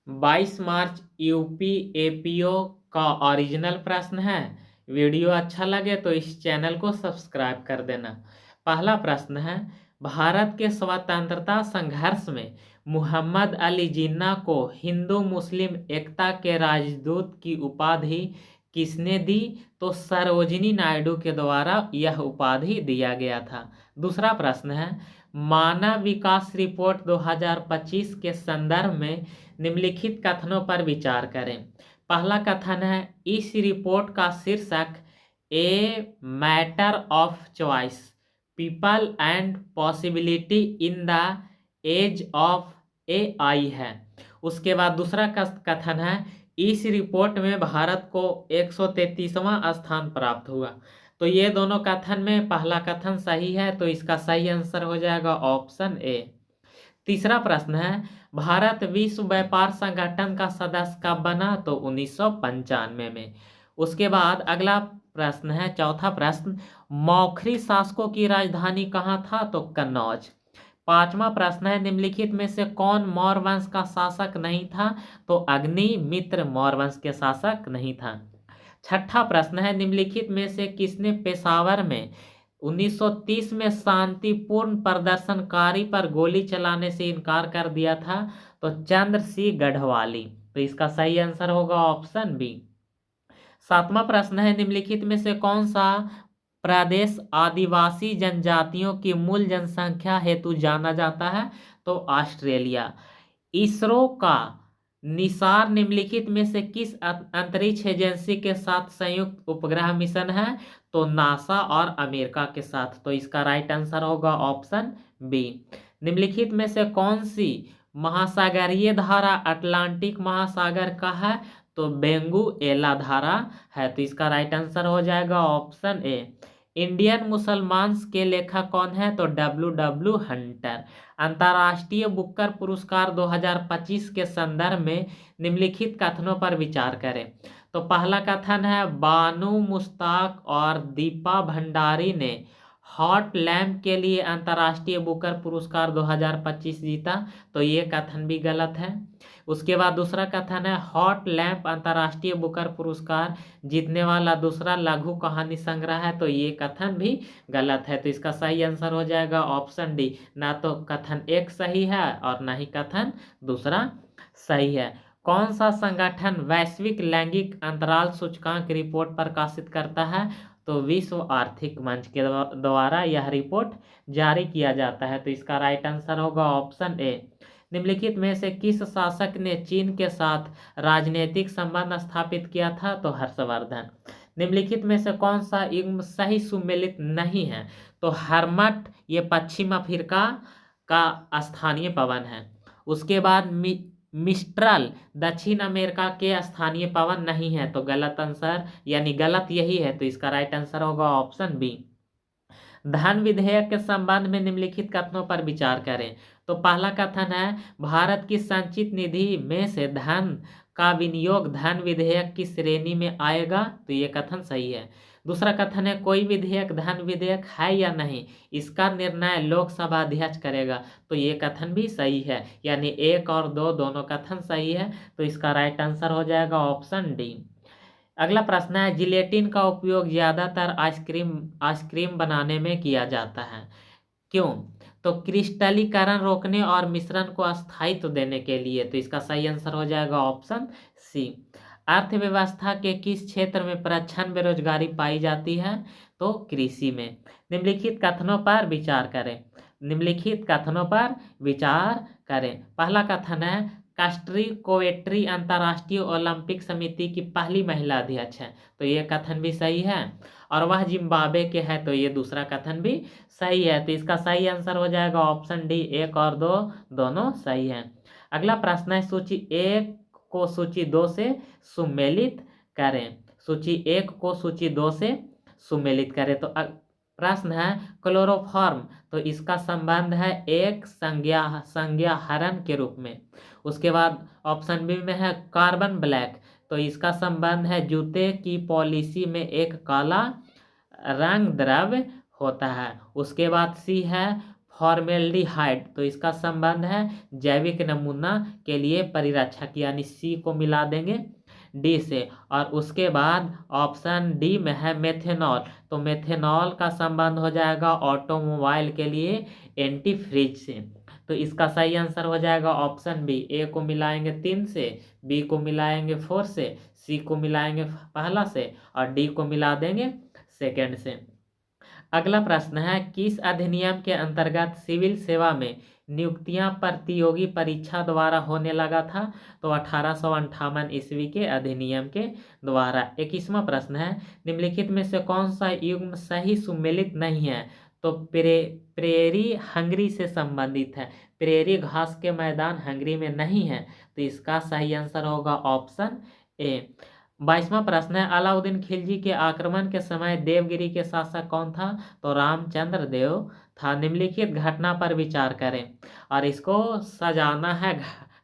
22 मार्च UP APO का original प्रश्न है। वीडियो अच्छा लगे तो इस चैनल को सब्सक्राइब कर देना। पहला प्रश्न है, भारत के स्वतंत्रता संघर्ष में मोहम्मद अली जिन्ना को हिंदू मुस्लिम एकता के राजदूत की उपाधि किसने दी? तो सरोजिनी नायडू के द्वारा यह उपाधि दिया गया था। दूसरा प्रश्न है, मानव विकास रिपोर्ट 2025 के संदर्भ में निम्नलिखित कथनों पर विचार करें। पहला कथन है, इस रिपोर्ट का शीर्षक a matter of choice, people and possibility in the age of AI है। उसके बाद दूसरा कथन है, इस रिपोर्ट में भारत को 133वां स्थान प्राप्त हुआ। तो ये दोनों कथन में पहला कथन सही है, तो इसका सही आंसर हो जाएगा ऑप्शन ए। तीसरा प्रश्न है, भारत विश्व व्यापार संगठन का सदस्य कब बना? तो 1995 में। उसके बाद अगला प्रश्न है, चौथा प्रश्न, मौखरी शासकों की राजधानी कहाँ था? तो कन्नौज। पांचवा प्रश्न है, निम्नलिखित में से कौन मौर्य वंश का शासक नहीं था? तो अग्निमित्र मौर्य वंश के शासक नहीं था। छठा प्रश्न है, निम्नलिखित में से किसने पेशावर में 1930 में शांतिपूर्ण प्रदर्शनकारी पर गोली चलाने से इनकार कर दिया था? तो चंद्र सिंह गढ़वाली। तो इसका सही आंसर होगा ऑप्शन बी। सातवां प्रश्न है, निम्नलिखित में से कौन सा प्रदेश आदिवासी जनजातियों की मूल जनसंख्या हेतु जाना जाता है? तो ऑस्ट्रेलिया। इसरो का निसार निम्नलिखित में से किस अंतरिक्ष एजेंसी के साथ संयुक्त उपग्रह मिशन है? तो नासा और अमेरिका के साथ। तो इसका राइट आंसर होगा ऑप्शन बी। निम्नलिखित में से कौन सी महासागरीय धारा अटलांटिक महासागर का है? तो बेंगुएला धारा है। तो इसका राइट आंसर हो जाएगा ऑप्शन ए। इंडियन मुसलमान के लेखक कौन है? तो डब्ल्यू हंटर। अंतर्राष्ट्रीय बुकर पुरस्कार 2025 के संदर्भ में निम्नलिखित कथनों पर विचार करें। तो पहला कथन है, बानू मुश्ताक और दीपा भंडारी ने हॉट लैम्प के लिए अंतर्राष्ट्रीय बुकर पुरस्कार 2025 जीता। तो ये कथन भी गलत है। उसके बाद दूसरा कथन है, हॉट लैम्प अंतर्राष्ट्रीय बुकर पुरस्कार जीतने वाला दूसरा लघु कहानी संग्रह है। तो ये कथन भी गलत है। तो इसका सही आंसर हो जाएगा ऑप्शन डी। ना तो कथन एक सही है और ना ही कथन दूसरा सही है। कौन सा संगठन वैश्विक लैंगिक अंतराल सूचकांक रिपोर्ट प्रकाशित करता है? तो विश्व आर्थिक मंच के द्वारा यह रिपोर्ट जारी किया जाता है। तो इसका राइट आंसर होगा ऑप्शन ए। निम्नलिखित में से किस शासक ने चीन के साथ राजनीतिक संबंध स्थापित किया था? तो हर्षवर्धन। निम्नलिखित में से कौन सा युग्म सही सुमेलित नहीं है? तो हर्मट ये पश्चिम अफ्रीका का स्थानीय पवन है। उसके बाद मिस्ट्रल दक्षिण अमेरिका के स्थानीय पवन नहीं है। तो गलत आंसर यानी गलत यही है। तो इसका राइट आंसर होगा ऑप्शन बी। धन विधेयक के संबंध में निम्नलिखित कथनों पर विचार करें। तो पहला कथन है, भारत की संचित निधि में से धन का विनियोग धन विधेयक की श्रेणी में आएगा। तो ये कथन सही है। दूसरा कथन है, कोई विधेयक धन विधेयक है या नहीं, इसका निर्णय लोकसभा अध्यक्ष करेगा। तो ये कथन भी सही है, यानी एक और दो दोनों कथन सही है। तो इसका राइट आंसर हो जाएगा ऑप्शन डी। अगला प्रश्न है, जिलेटिन का उपयोग ज्यादातर आइसक्रीम बनाने में किया जाता है, क्यों? तो क्रिस्टलीकरण रोकने और मिश्रण को अस्थायित्व देने के लिए। तो इसका सही आंसर हो जाएगा ऑप्शन सी। अर्थव्यवस्था के किस क्षेत्र में प्रच्छन्न बेरोजगारी पाई जाती है? तो कृषि में। निम्नलिखित कथनों पर विचार करें। निम्नलिखित कथनों पर विचार करें। पहला कथन है, कास्ट्री कोवेट्री अंतर्राष्ट्रीय ओलंपिक समिति की पहली महिला अध्यक्ष है। तो ये कथन भी सही है। और वह जिम्बाब्वे के है। तो ये दूसरा कथन भी सही है। तो इसका सही आंसर हो जाएगा ऑप्शन डी। एक और दो दोनों सही है। अगला प्रश्न है, सूची एक को सूची दो से सुमेलित करें। सूची एक को सूची दो से सुमेलित करें। तो प्रश्न है, क्लोरोफॉर्म, तो इसका संबंध है एक संज्ञाहरण के रूप में। उसके बाद ऑप्शन बी में है कार्बन ब्लैक, तो इसका संबंध है जूते की पॉलिसी में एक काला रंग द्रव्य होता है। उसके बाद सी है फॉर्मेल्डिहाइड, तो इसका संबंध है जैविक नमूना के लिए परिरक्षक, यानी सी को मिला देंगे डी से। और उसके बाद ऑप्शन डी में है मेथेनॉल, तो मेथेनॉल का संबंध हो जाएगा ऑटोमोबाइल के लिए एंटीफ्रीज से। तो इसका सही आंसर हो जाएगा ऑप्शन बी। ए को मिलाएंगे 3 से, बी को मिलाएंगे 4 से, सी को मिलाएंगे पहला से और डी को मिला देंगे सेकेंड से। अगला प्रश्न है, किस अधिनियम के अंतर्गत सिविल सेवा में नियुक्तियां प्रतियोगी परीक्षा द्वारा होने लगा था? तो 1858 ईस्वी के अधिनियम के द्वारा। 21वां प्रश्न है, निम्नलिखित में से कौन सा युग्म सही सुमेलित नहीं है? तो प्रेरी हंगरी से संबंधित है। प्रेरी घास के मैदान हंगरी में नहीं है, तो इसका सही आंसर होगा ऑप्शन ए। 22वां प्रश्न है, अलाउद्दीन खिलजी के आक्रमण के समय देवगिरी के शासक कौन था? तो रामचंद्र देव था। निम्नलिखित घटना पर विचार करें और इसको सजाना है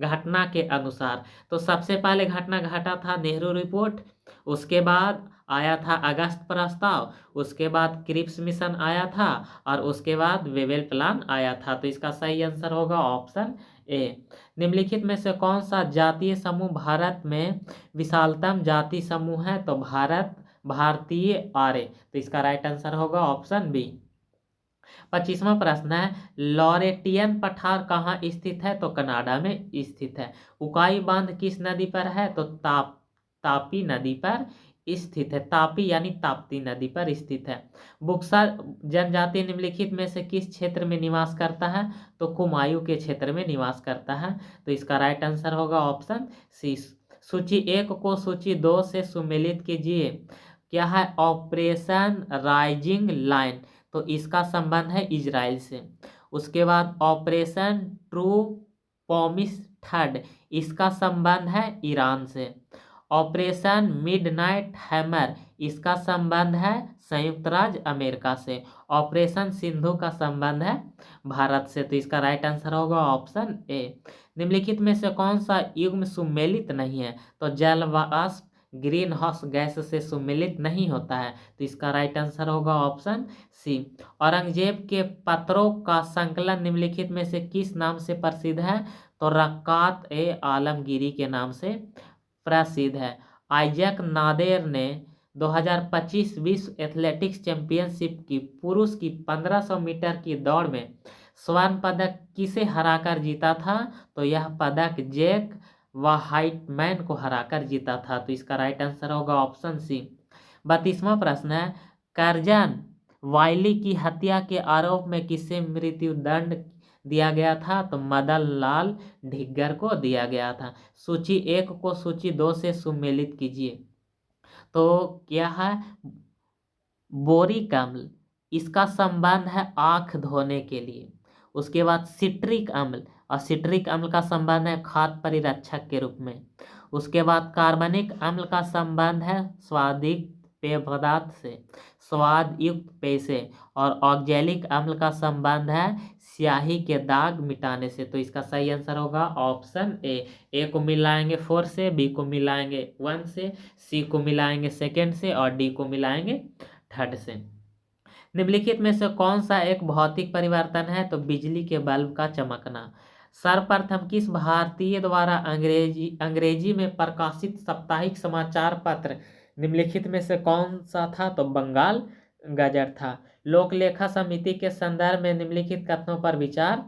घटना के अनुसार। तो सबसे पहले घटना घटा था नेहरू रिपोर्ट, उसके बाद आया था अगस्त प्रस्ताव, उसके बाद क्रिप्स मिशन आया था और उसके बाद वेवेल प्लान आया था। तो इसका सही आंसर होगा ऑप्शन ए। निम्नलिखित में से कौन सा जातीय समूह भारत में विशालतम जाति समूह है? तो भारतीय आर्य, तो इसका राइट आंसर होगा ऑप्शन बी। 25वां प्रश्न है, लॉरेटियन पठार कहाँ स्थित है? तो कनाडा में स्थित है। उकाई बांध किस नदी पर है? तो तापी नदी पर स्थित है। तापी यानी ताप्ती नदी पर स्थित है। बुक्सा जनजाति निम्नलिखित में से किस क्षेत्र में निवास करता है? तो कुमायूं के क्षेत्र में निवास करता है। तो इसका राइट आंसर होगा ऑप्शन सी। सूची 1 को सूची 2 से सुमेलित कीजिए। क्या है? ऑपरेशन राइजिंग लाइन, तो इसका संबंध है इजराइल से। उसके बाद ऑपरेशन ट्रू पॉमिस थर्ड, इसका संबंध है ईरान से। ऑपरेशन मिडनाइट हैमर, इसका संबंध है संयुक्त राज्य अमेरिका से। ऑपरेशन सिंधु का संबंध है भारत से। तो इसका राइट आंसर होगा ऑप्शन ए। निम्नलिखित में से कौन सा युग्म सुमेलित नहीं है? तो जल वाष्प ग्रीन हाउस गैस से सुमेलित नहीं होता है। तो इसका राइट आंसर होगा ऑप्शन सी। औरंगजेब के पत्रों का संकलन निम्नलिखित में से किस नाम से प्रसिद्ध है? तो रकात ए आलमगीरी के नाम से प्रसिद्ध है। आइजैक नादेर ने 2025 विश्व एथलेटिक्स चैंपियनशिप की पुरुष की 1500 मीटर की दौड़ में स्वर्ण पदक किसे हराकर जीता था? तो यह पदक जैक वाहाइटमैन को हराकर जीता था। तो इसका राइट आंसर होगा ऑप्शन सी। 32वां प्रश्न है, कर्जन वाइली की हत्या के आरोप में किसे मृत्युदंड दिया गया था? तो मदन लाल ढिग्गर को दिया गया था। सूची 1 को सूची 2 से सुमेलित कीजिए। तो क्या है? बोरिक अम्ल, इसका संबंध है आंख धोने के लिए। उसके बाद सिट्रिक अम्ल, और सिट्रिक अम्ल का संबंध है खाद्य परिरक्षक के रूप में। उसके बाद कार्बनिक अम्ल का संबंध है स्वादिष्ट पेय पदार्थ से, स्वाद युक्त पेय से। और ऑक्जेलिक अम्ल का संबंध है स्याही के दाग मिटाने से। तो इसका सही आंसर होगा ऑप्शन ए। ए को मिलाएंगे 4 से, बी को मिलाएंगे 1 से, सी को मिलाएंगे सेकेंड से और डी को मिलाएंगे थर्ड से। निम्नलिखित में से कौन सा एक भौतिक परिवर्तन है? तो बिजली के बल्ब का चमकना। सर्वप्रथम किस भारतीय द्वारा अंग्रेजी में प्रकाशित साप्ताहिक समाचार पत्र निम्नलिखित में से कौन सा था? तो बंगाल गजट था। लोक लेखा समिति के संदर्भ में निम्नलिखित कथनों पर विचार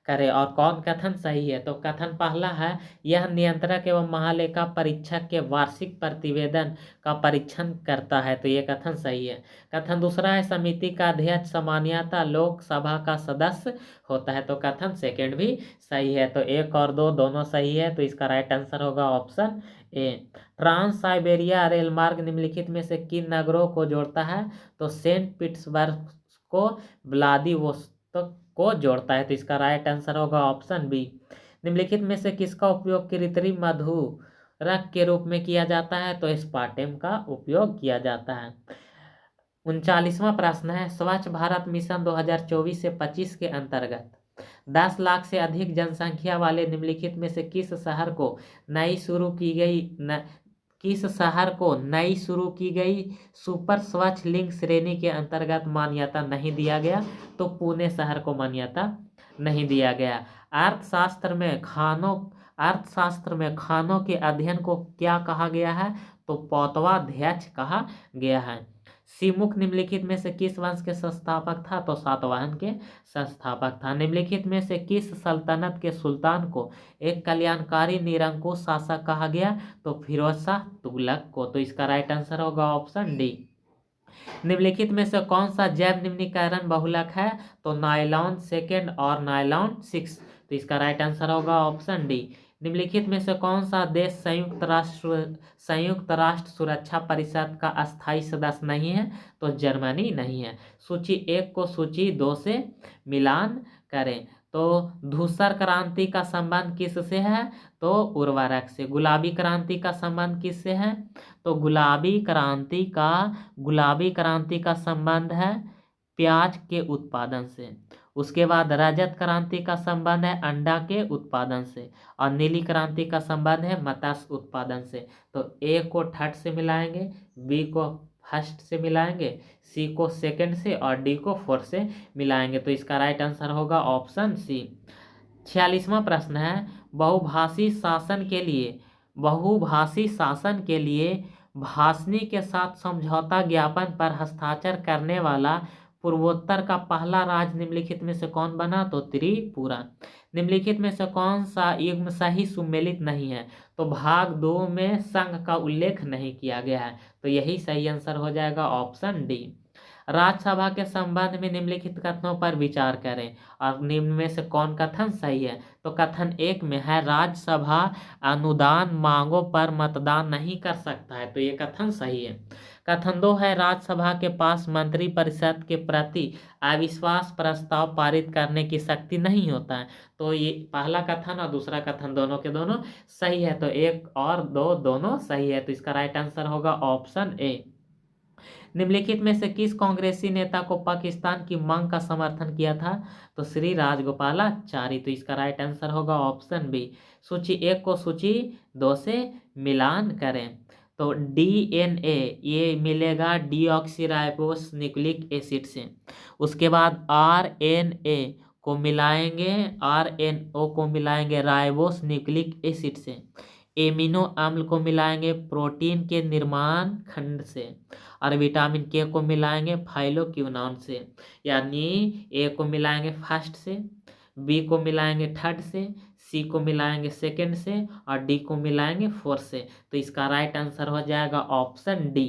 करें और कौन कथन सही है? तो कथन पहला है, यह नियंत्रक एवं महालेखा परीक्षक के वार्षिक प्रतिवेदन का परीक्षण करता है। तो यह कथन सही है। कथन दूसरा है, समिति का अध्यक्ष सामान्यतः लोकसभा का सदस्य होता है। तो कथन सेकेंड भी सही है। तो 1 और 2 दोनों सही है। तो इसका राइट आंसर होगा ऑप्शन ए। ट्रांस साइबेरिया रेलमार्ग निम्नलिखित में से किन नगरों को जोड़ता है? तो सेंट पीटर्सबर्ग को व्लादिवोस्तोक को जोड़ता है। तो इसका राइट आंसर होगा ऑप्शन बी। निम्नलिखित में से किसका उपयोग कृत्रिम मधुरक के रूप में किया जाता है? तो एस्पार्टेम का उपयोग किया जाता है। 39वां प्रश्न है, स्वच्छ भारत मिशन 2024 से 25 के अंतर्गत 10 लाख से अधिक जनसंख्या वाले निम्नलिखित में से किस शहर को नई शुरू किस शहर को नई शुरू की गई सुपर स्वच्छ लिंग श्रेणी के अंतर्गत मान्यता नहीं दिया गया? तो पुणे शहर को मान्यता नहीं दिया गया। अर्थशास्त्र में खानों के अध्ययन को क्या कहा गया है? तो पौतवाध्यक्ष कहा गया है। सिमुक निम्नलिखित में से किस वंश के संस्थापक था? तो सातवाहन के संस्थापक था। निम्नलिखित में से किस सल्तनत के सुल्तान को एक कल्याणकारी निरंकुश शासक कहा गया? तो फिरोज शाह तुगलक को। तो इसका राइट आंसर होगा ऑप्शन डी। निम्नलिखित में से कौन सा जैव निम्नीकरण बहुलक है? तो नायलॉन 2 और नायलॉन 6। तो इसका राइट आंसर होगा ऑप्शन डी। निम्नलिखित में से कौन सा देश संयुक्त राष्ट्र सुरक्षा परिषद का अस्थायी सदस्य नहीं है? तो जर्मनी नहीं है। सूची 1 को सूची 2 से मिलान करें। तो धूसर क्रांति का संबंध किससे है? तो उर्वरक से। गुलाबी क्रांति का संबंध किससे है? तो गुलाबी क्रांति का संबंध है प्याज के उत्पादन से। उसके बाद रजत क्रांति का संबंध है अंडा के उत्पादन से, और नीली क्रांति का संबंध है मत्स्य उत्पादन से। तो ए को थर्ड से मिलाएंगे, बी को फर्स्ट से मिलाएंगे, सी को सेकंड से और डी को फोर्थ से मिलाएंगे। तो इसका राइट आंसर होगा ऑप्शन सी। 46वां प्रश्न है, बहुभाषी शासन के लिए भासनी के साथ समझौता ज्ञापन पर हस्ताक्षर करने वाला पूर्वोत्तर का पहला राज्य निम्नलिखित में से कौन बना? तो त्रिपुरा। निम्नलिखित में से कौन सा युग्म सही सुमेलित नहीं है? तो भाग 2 में संघ का उल्लेख नहीं किया गया है। तो यही सही आंसर हो जाएगा ऑप्शन डी। राज्यसभा के संबंध में निम्नलिखित कथनों पर विचार करें और निम्न में से कौन कथन सही है? तो कथन 1 में है राज्यसभा अनुदान मांगों पर मतदान नहीं कर सकता है। तो ये कथन सही है। कथन 2 है राज्यसभा के पास मंत्रिपरिषद के प्रति अविश्वास प्रस्ताव पारित करने की शक्ति नहीं होता है। तो ये पहला कथन और दूसरा कथन दोनों के दोनों सही है। तो 1 और 2 दोनों सही है। तो इसका राइट आंसर होगा ऑप्शन ए। निम्नलिखित में से किस कांग्रेसी नेता को पाकिस्तान की मांग का समर्थन किया था? तो श्री राजगोपालाचारी। तो इसका राइट आंसर होगा ऑप्शन बी। सूची 1 को सूची 2 से मिलान करें। तो डीएनए ये मिलेगा डीऑक्सीराइबोस न्यूक्लिक एसिड से। उसके बाद आरएनओ को मिलाएंगे राइबोस न्यूक्लिक एसिड से। एमिनो अम्ल को मिलाएंगे प्रोटीन के निर्माण खंड से, और विटामिन के को मिलाएंगे फाइलोक्विनोन से। यानी ए को मिलाएंगे फर्स्ट से, बी को मिलाएंगे थर्ड से, सी को मिलाएंगे सेकंड से और डी को मिलाएंगे फोर्थ से। तो इसका राइट आंसर हो जाएगा ऑप्शन डी।